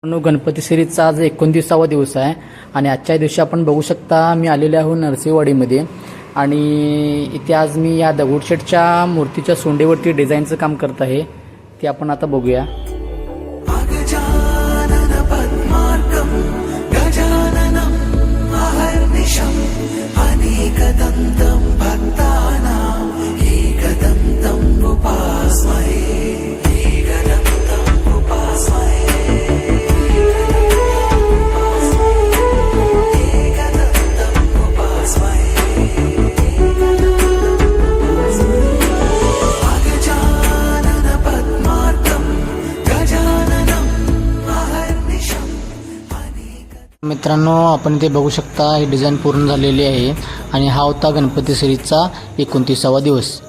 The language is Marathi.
गणपती सिरीजचा आज 29वा दिवस आहे आणि आजच्या दिवशी आपण बघू शकता मी आलेले आहो नरसिंहवाडीमध्ये आणि इथे आज मी या दगडूशेठच्या मूर्तीच्या सोंडेवरती डिझाईनचं काम करत आहे ते आपण आता बघूया। मित्रांनो आपण इथे बघू शकता ही डिझाईन पूर्ण झालेली आहे आणि हा होता गणपती सिरीजचा 29वा दिवस।